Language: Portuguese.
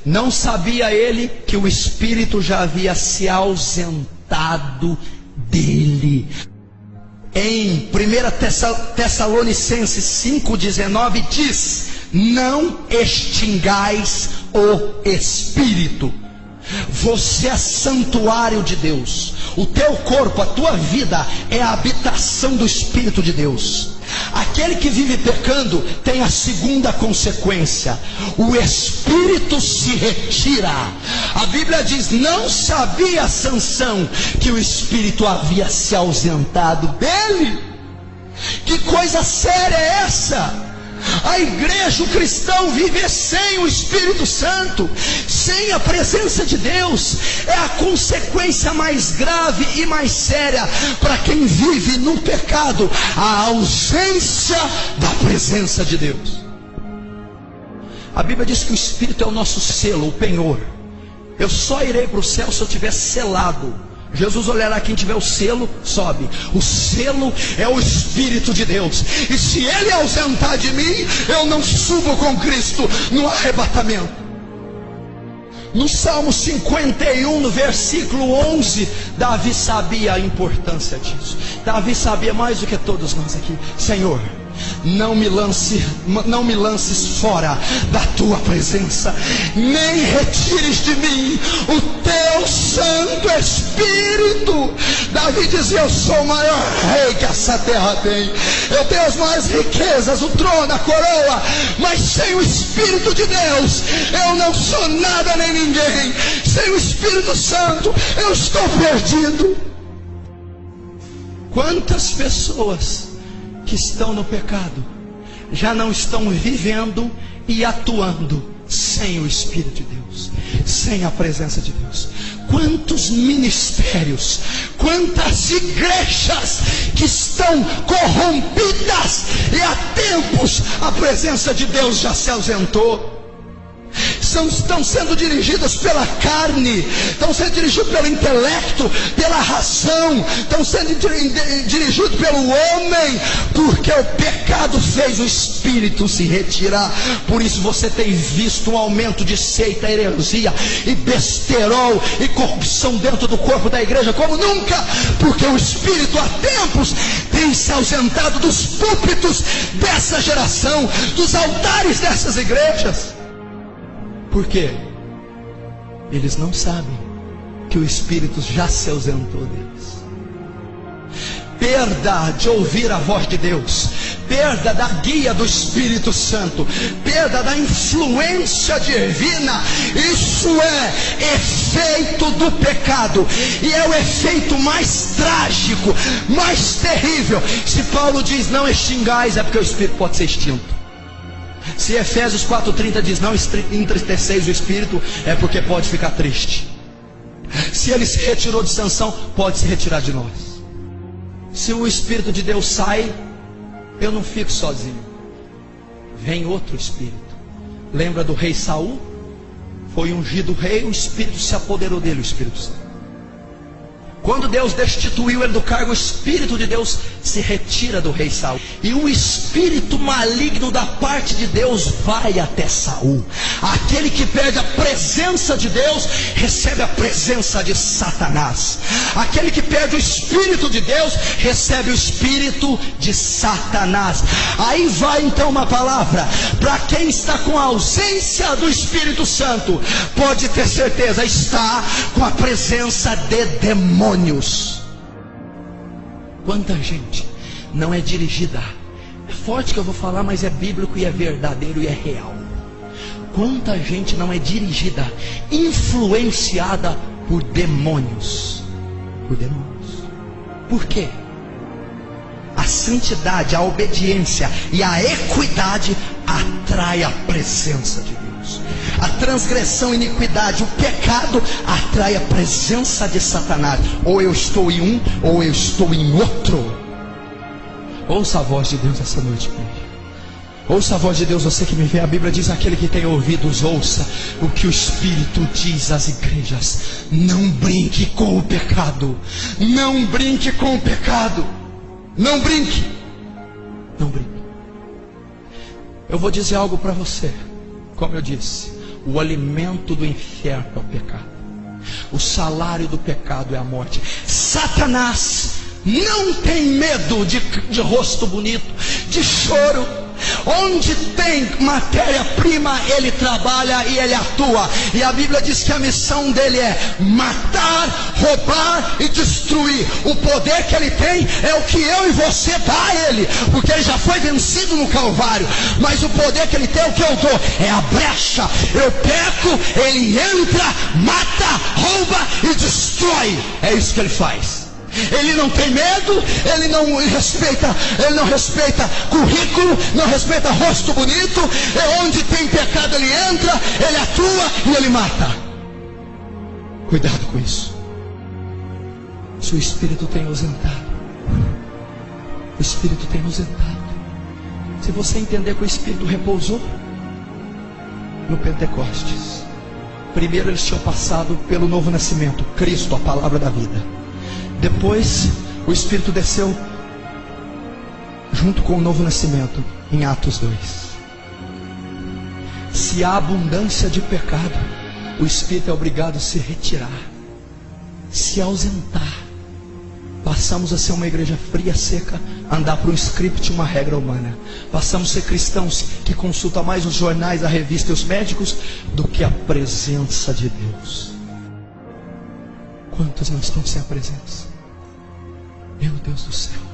Não sabia ele que o Espírito já havia se ausentado dele. Em 1 Tessalonicenses 5,19 diz: não extingais o Espírito. Você é santuário de Deus. O teu corpo, a tua vida é a habitação do Espírito de Deus. Aquele que vive pecando tem a segunda consequência: o Espírito se retira. A Bíblia diz: não sabia Sansão que o Espírito havia se ausentado dele. Que coisa séria é essa? A igreja, o cristão vive sem o Espírito Santo, sem a presença de Deus, é a consequência mais grave e mais séria para quem vive no pecado: a ausência da presença de Deus. A Bíblia diz que o Espírito é o nosso selo, o penhor. Eu só irei para o céu se eu tiver selado. Jesus olhará quem tiver o selo, sobe. O selo é o Espírito de Deus. E se ele ausentar de mim, eu não subo com Cristo no arrebatamento. No Salmo 51, no versículo 11, Davi sabia a importância disso. Davi sabia mais do que todos nós aqui: Senhor, não me lances fora da tua presença, nem retires de mim o teu Santo Espírito. Davi dizia: eu sou o maior rei que essa terra tem, eu tenho as maiores riquezas, o trono, a coroa, mas sem o Espírito de Deus eu não sou nada nem ninguém. Sem o Espírito Santo eu estou perdido. Quantas pessoas que estão no pecado já não estão vivendo e atuando sem o Espírito de Deus, sem a presença de Deus? Quantos ministérios, quantas igrejas que estão corrompidas e há tempos a presença de Deus já se ausentou. Estão sendo dirigidas pela carne, estão sendo dirigidos pelo intelecto, pela razão, estão sendo dirigidos pelo homem, porque o pecado fez o Espírito se retirar. Por isso você tem visto um aumento de seita, heresia e besterol e corrupção dentro do corpo da igreja como nunca, porque o Espírito há tempos tem se ausentado dos púlpitos dessa geração, dos altares dessas igrejas. Por quê? Eles não sabem que o Espírito já se ausentou deles. Perda de ouvir a voz de Deus, perda da guia do Espírito Santo, perda da influência divina. Isso é efeito do pecado, e é o efeito mais trágico, mais terrível. Se Paulo diz: não extingais, é porque o Espírito pode ser extinto. Se Efésios 4,30 diz: não entristeceis o Espírito, é porque pode ficar triste. Se ele se retirou de Sansão, pode se retirar de nós. Se o Espírito de Deus sai, eu não fico sozinho, vem outro Espírito. Lembra do rei Saul? Foi ungido rei, o Espírito se apoderou dele, o Espírito Santo. Quando Deus destituiu ele do cargo, o Espírito de Deus se retira do rei Saul, e o espírito maligno da parte de Deus vai até Saul. Aquele que perde a presença de Deus recebe a presença de Satanás. Aquele que perde o Espírito de Deus recebe o espírito de Satanás. Aí vai então uma palavra para quem está com a ausência do Espírito Santo: pode ter certeza, está com a presença de demônios. Quanta gente não é dirigida, é forte que eu vou falar, mas é bíblico e é verdadeiro e é real. Quanta gente não é dirigida, influenciada por demônios. Por demônios. Por quê? A santidade, a obediência e a equidade atrai a presença de Deus. A transgressão, a iniquidade, o pecado atrai a presença de Satanás. Ou eu estou em um, ou eu estou em outro. Ouça a voz de Deus essa noite, igreja. Ouça a voz de Deus, você que me vê. A Bíblia diz: aquele que tem ouvidos, ouça o que o Espírito diz às igrejas. Não brinque com o pecado. Não brinque com o pecado. Não brinque. Não brinque. Eu vou dizer algo para você. Como eu disse, O alimento do inferno é o pecado. O salário do pecado é a morte. Satanás não tem medo de rosto bonito, de choro. Onde tem matéria-prima, ele trabalha e ele atua. E a Bíblia diz que a missão dele é matar, roubar e destruir. O poder que ele tem é o que eu e você dá a ele, porque ele já foi vencido no Calvário. Mas o poder que ele tem é o que eu dou, é a brecha. Eu peco, ele entra, mata, rouba e destrói. É isso que ele faz. Ele não tem medo, ele não respeita currículo, não respeita rosto bonito. É onde tem pecado ele entra, ele atua e ele mata. Cuidado com isso. Se o Espírito tem ausentado, o Espírito tem ausentado. Se você entender que o Espírito repousou no Pentecostes, primeiro eles tinham passado pelo novo nascimento, Cristo, a palavra da vida. Depois, o Espírito desceu junto com o novo nascimento, em Atos 2. Se há abundância de pecado, o Espírito é obrigado a se retirar, se ausentar. Passamos a ser uma igreja fria, seca, andar por um script, uma regra humana. Passamos a ser cristãos que consultam mais os jornais, a revista e os médicos do que a presença de Deus. Quantos não estão sem a presença? Meu Deus do céu.